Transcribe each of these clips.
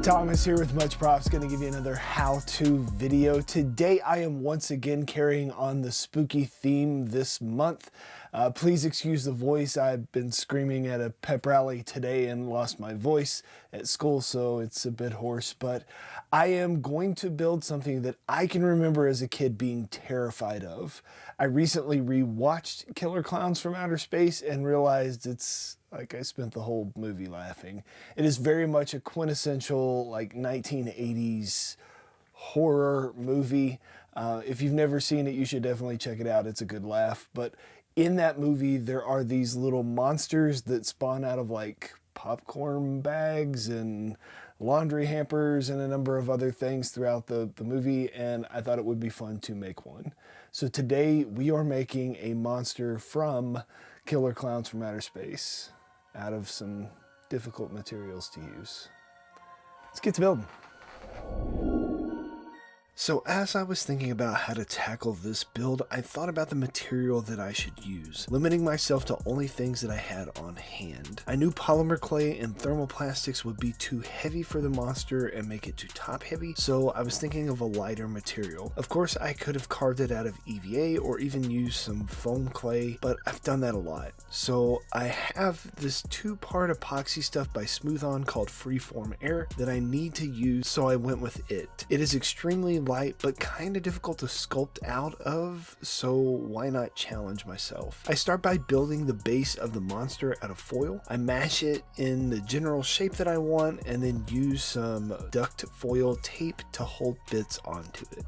Thomas here with Much Props, going to give you another how-to video. Today I am once again carrying on the spooky theme this month. Please excuse the voice. I've been screaming at a pep rally today and lost my voice at school, so it's a bit hoarse, but I am going to build something that I can remember as a kid being terrified of. I recently rewatched Killer Klowns from Outer Space and realized it's like I spent the whole movie laughing. It is very much a quintessential like 1980s horror movie. If you've never seen it, you should definitely check it out. It's a good laugh. But in that movie, there are these little monsters that spawn out of like popcorn bags and laundry hampers and a number of other things throughout the movie, and I thought it would be fun to make one. So today we are making a monster from Killer Klowns from Outer Space out of some difficult materials to use. Let's get to building. So as I was thinking about how to tackle this build, I thought about the material that I should use, limiting myself to only things that I had on hand. I knew polymer clay and thermoplastics would be too heavy for the monster and make it too top heavy, so I was thinking of a lighter material. Of course, I could have carved it out of EVA or even used some foam clay, but I've done that a lot. So I have this two-part epoxy stuff by Smooth On called Freeform Air that I need to use, so I went with it. It is extremely light but kind of difficult to sculpt out of, so why not challenge myself? I start by building the base of the monster out of foil. I mash it in the general shape that I want and then use some duct foil tape to hold bits onto it.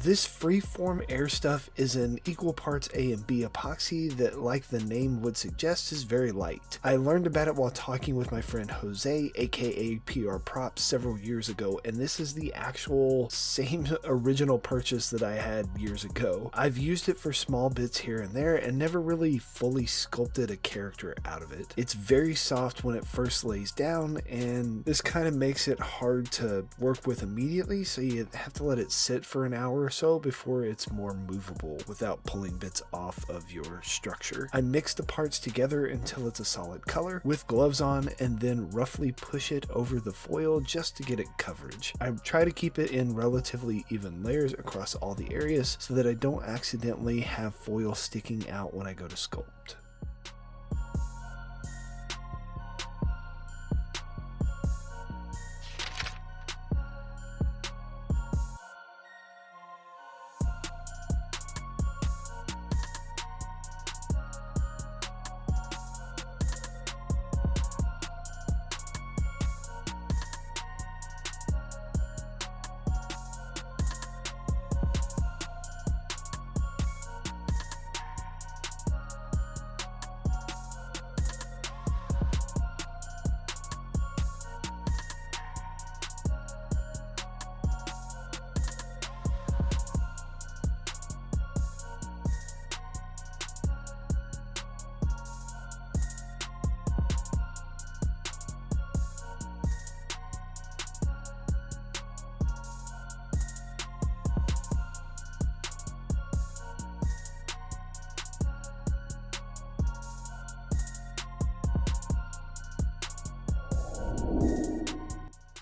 This freeform air stuff is an equal parts A and B epoxy that, like the name would suggest, is very light. I learned about it while talking with my friend Jose, aka PR Props, several years ago, and this is the actual same original purchase that I had years ago. I've used it for small bits here and there and never really fully sculpted a character out of it. It's very soft when it first lays down, and this kind of makes it hard to work with immediately, so you have to let it sit for an hour or so before it's more movable without pulling bits off of your structure. I mix the parts together until it's a solid color with gloves on and then roughly push it over the foil just to get it coverage. I try to keep it in relatively even layers across all the areas so that I don't accidentally have foil sticking out when I go to sculpt.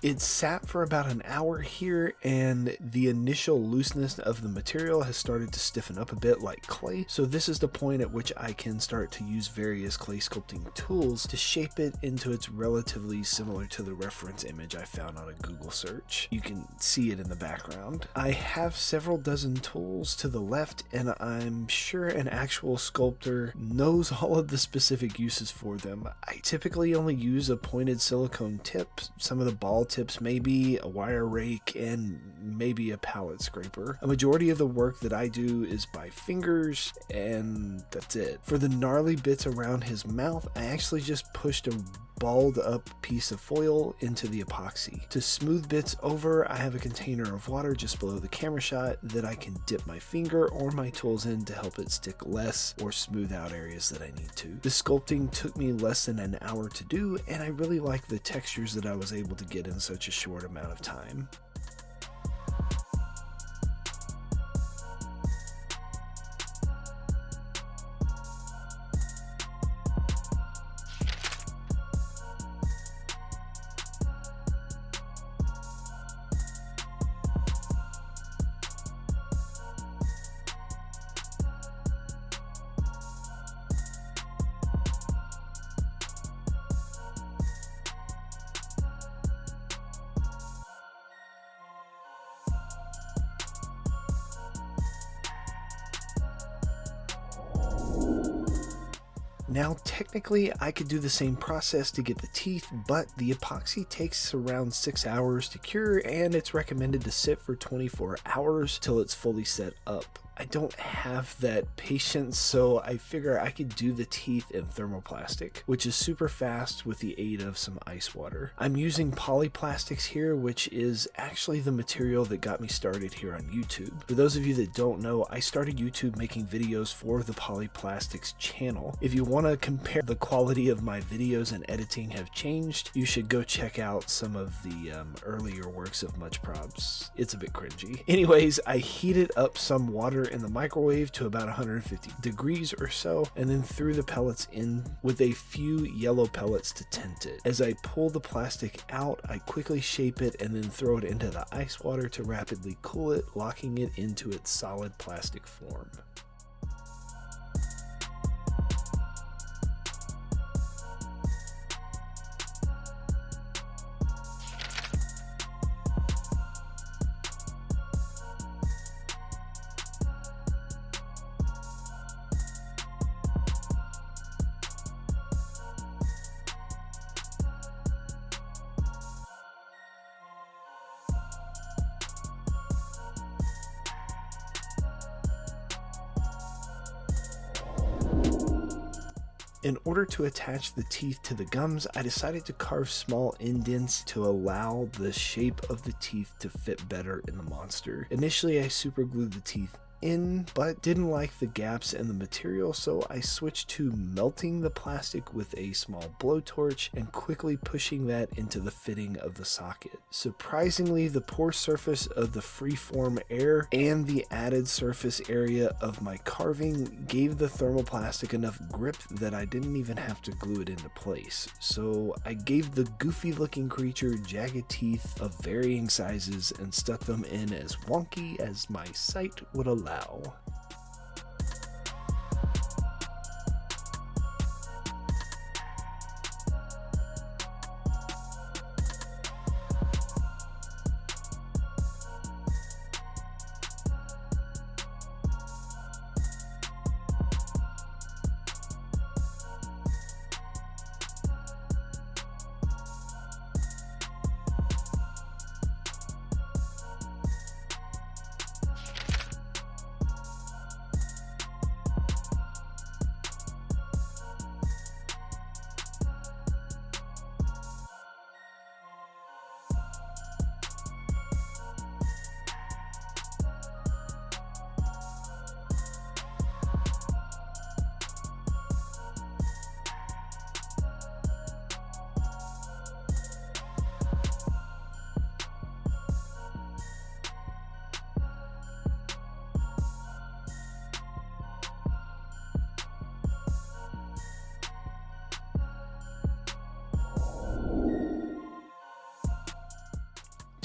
It sat for about an hour here, and the initial looseness of the material has started to stiffen up a bit like clay, so this is the point at which I can start to use various clay sculpting tools to shape it into its relatively similar to the reference image I found on a Google search. You can see it in the background. I have several dozen tools to the left, and I'm sure an actual sculptor knows all of the specific uses for them. I typically only use a pointed silicone tip, some of the ball tips maybe, a wire rake, and maybe a palette scraper. A majority of the work that I do is by fingers, and that's it. For the gnarly bits around his mouth, I actually just pushed a balled up piece of foil into the epoxy. To smooth bits over, I have a container of water just below the camera shot that I can dip my finger or my tools in to help it stick less or smooth out areas that I need to. The sculpting took me less than an hour to do, and I really like the textures that I was able to get in such a short amount of time. Now technically I could do the same process to get the teeth, but the epoxy takes around 6 hours to cure, and it's recommended to sit for 24 hours till it's fully set up. I don't have that patience, so I figure I could do the teeth in thermoplastic, which is super fast with the aid of some ice water. I'm using polyplastics here, which is actually the material that got me started here on YouTube. For those of you that don't know, I started YouTube making videos for the Polyplastics channel. If you want to compare the quality of my videos and editing have changed, you should go check out some of the earlier works of Muchprobs. It's a bit cringy. Anyways, I heated up some water in the microwave to about 150 degrees or so, and then threw the pellets in with a few yellow pellets to tint it. As I pull the plastic out, I quickly shape it and then throw it into the ice water to rapidly cool it, locking it into its solid plastic form. In order to attach the teeth to the gums, I decided to carve small indents to allow the shape of the teeth to fit better in the monster. Initially, I superglued the teeth in, but didn't like the gaps in the material, so I switched to melting the plastic with a small blowtorch and quickly pushing that into the fitting of the socket. Surprisingly, the pore surface of the freeform air and the added surface area of my carving gave the thermoplastic enough grip that I didn't even have to glue it into place. So I gave the goofy looking creature jagged teeth of varying sizes and stuck them in as wonky as my sight would allow.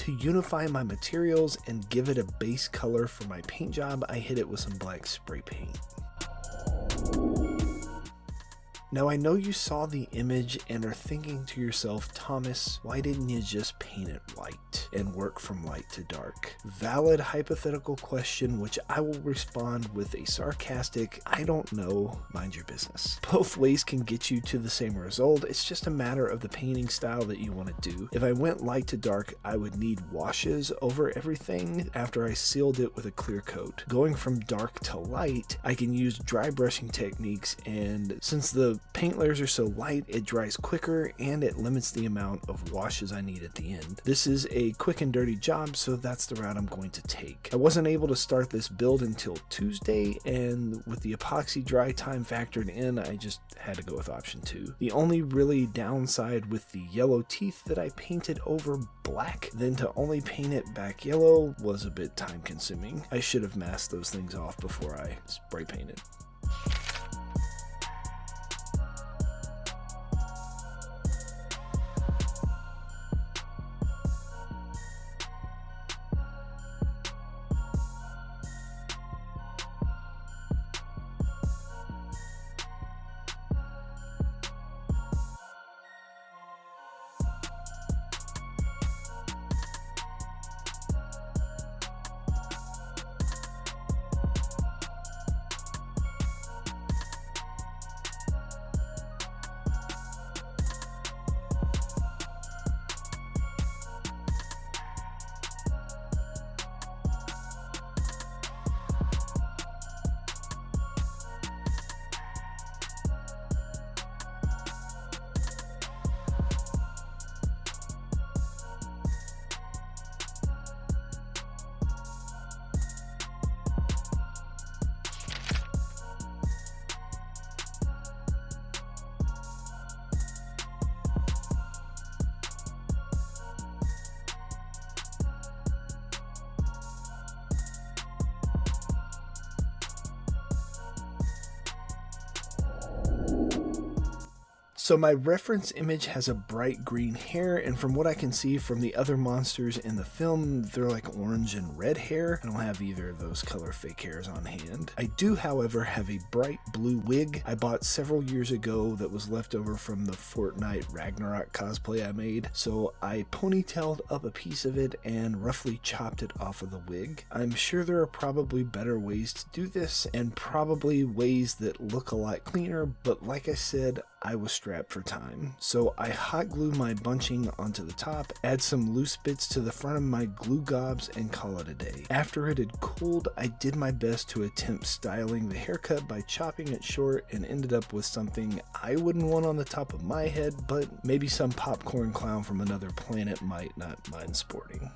To unify my materials and give it a base color for my paint job, I hit it with some black spray paint. Now I know you saw the image and are thinking to yourself, Thomas, why didn't you just paint it white and work from light to dark? Valid hypothetical question, which I will respond with a sarcastic, I don't know, mind your business. Both ways can get you to the same result, it's just a matter of the painting style that you want to do. If I went light to dark, I would need washes over everything after I sealed it with a clear coat. Going from dark to light, I can use dry brushing techniques, and since the paint layers are so light, it dries quicker and it limits the amount of washes I need at the end. This is a quick and dirty job, so that's the route I'm going to take. I wasn't able to start this build until Tuesday, and with the epoxy dry time factored in, I just had to go with option 2. The only really downside with the yellow teeth that I painted over black, then to only paint it back yellow was a bit time consuming. I should have masked those things off before I spray painted. So my reference image has a bright green hair, and from what I can see from the other monsters in the film, they're like orange and red hair. I don't have either of those color fake hairs on hand. I do, however, have a bright blue wig I bought several years ago that was left over from the Fortnite Ragnarok cosplay I made. So I ponytailed up a piece of it and roughly chopped it off of the wig. I'm sure there are probably better ways to do this, and probably ways that look a lot cleaner, but like I said, I was strapped for time. So I hot glue my bunching onto the top, add some loose bits to the front of my glue gobs, and call it a day. After it had cooled, I did my best to attempt styling the haircut by chopping it short, and ended up with something I wouldn't want on the top of my head, but maybe some popcorn clown from another planet might not mind sporting.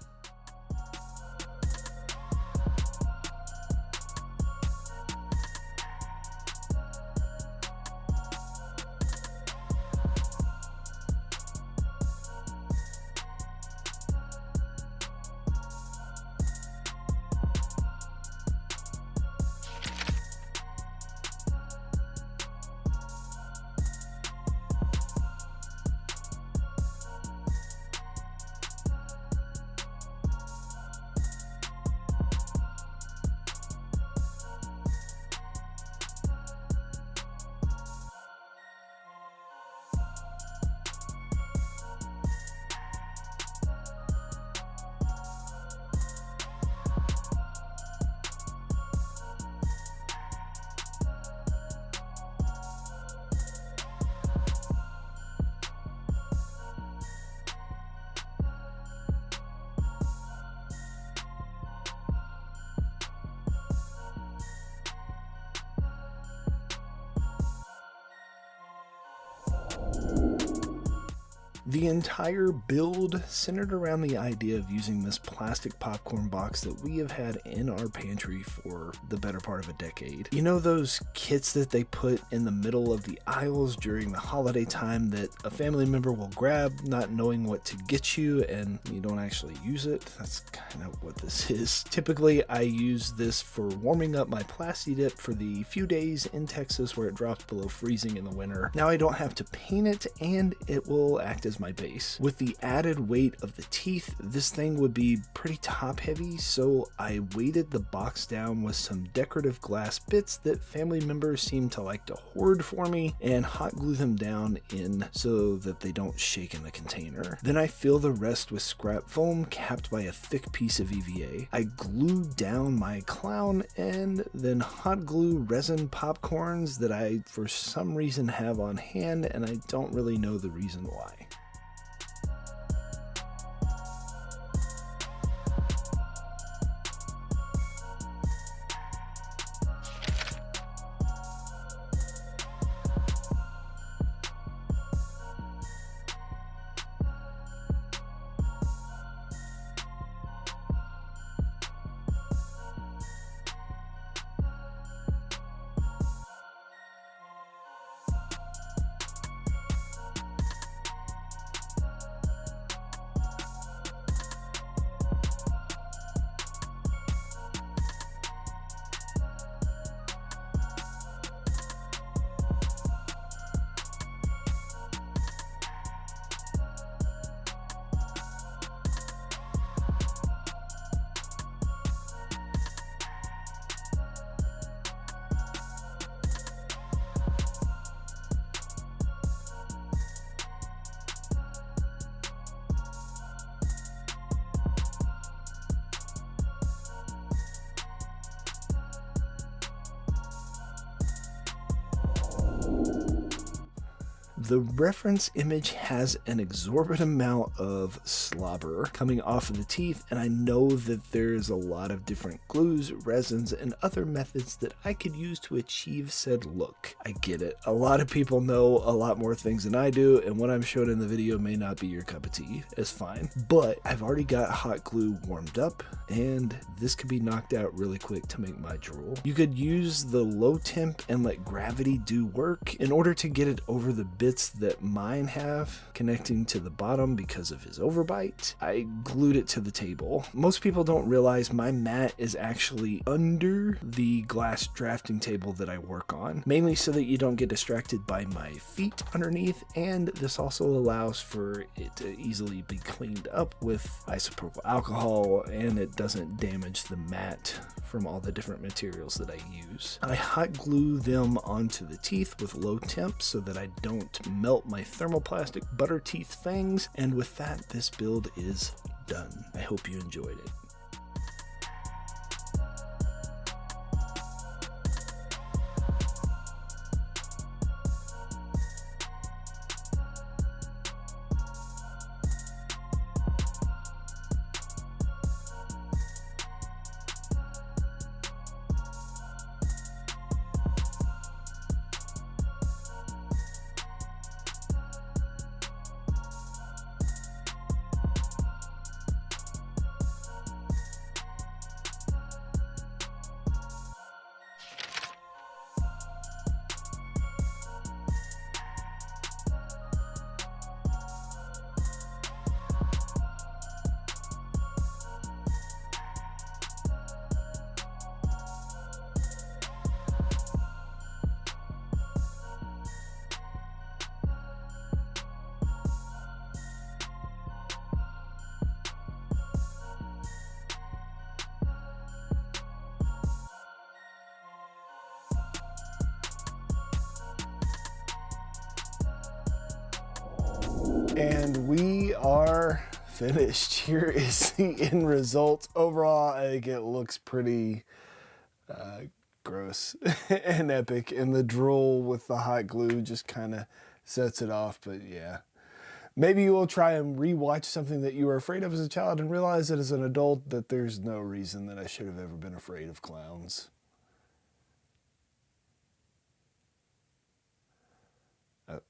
The entire build centered around the idea of using this plastic popcorn box that we have had in our pantry for the better part of a decade. You know those kits that they put in the middle of the aisles during the holiday time that a family member will grab, not knowing what to get you, and you don't actually use it? That's kind of what this is. Typically, I use this for warming up my Plasti Dip for the few days in Texas where it drops below freezing in the winter. Now I don't have to paint it, and it will act as my base. With the added weight of the teeth, this thing would be pretty top heavy, so I weighted the box down with some decorative glass bits that family members seem to like to hoard for me, and hot glue them down in so that they don't shake in the container. Then I fill the rest with scrap foam capped by a thick piece of EVA. I glue down my clown and then hot glue resin popcorns that I for some reason have on hand, and I don't really know the reason why. The reference image has an exorbitant amount of slobber coming off of the teeth, and I know that there's a lot of different glues, resins, and other methods that I could use to achieve said look. I get it. A lot of people know a lot more things than I do, and what I'm showing in the video may not be your cup of tea. It's fine. But I've already got hot glue warmed up, and this could be knocked out really quick to make my drool. You could use the low temp and let gravity do work in order to get it over the bits that mine have connecting to the bottom because of his overbite. I glued it to the table. Most people don't realize my mat is actually under the glass drafting table that I work on, mainly so that you don't get distracted by my feet underneath, and this also allows for it to easily be cleaned up with isopropyl alcohol, and it doesn't damage the mat from all the different materials that I use. I hot glue them onto the teeth with low temp so that I don't melt my thermoplastic butter teeth fangs, and with that, this build is done. I hope you enjoyed it. And we are finished. Here is the end result. Overall, I think it looks pretty gross and epic, and the drool with the hot glue just kind of sets it off. But yeah, maybe you will try and rewatch something that you were afraid of as a child and realize that as an adult that there's no reason that I should have ever been afraid of clowns.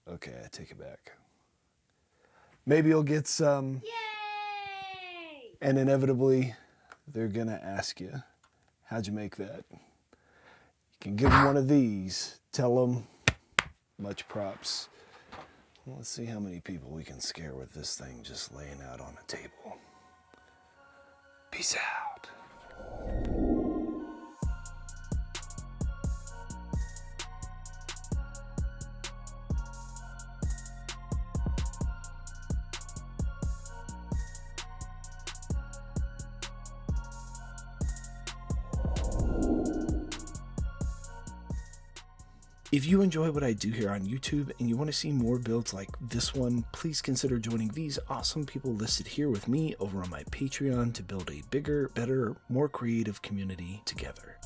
Okay, I take it back. Maybe you'll get some. Yay! And inevitably, they're gonna ask you, how'd you make that? You can give them one of these. Tell them, much props. Let's see how many people we can scare with this thing just laying out on a table. Peace out. If you enjoy what I do here on YouTube and you want to see more builds like this one, please consider joining these awesome people listed here with me over on my Patreon to build a bigger, better, more creative community together.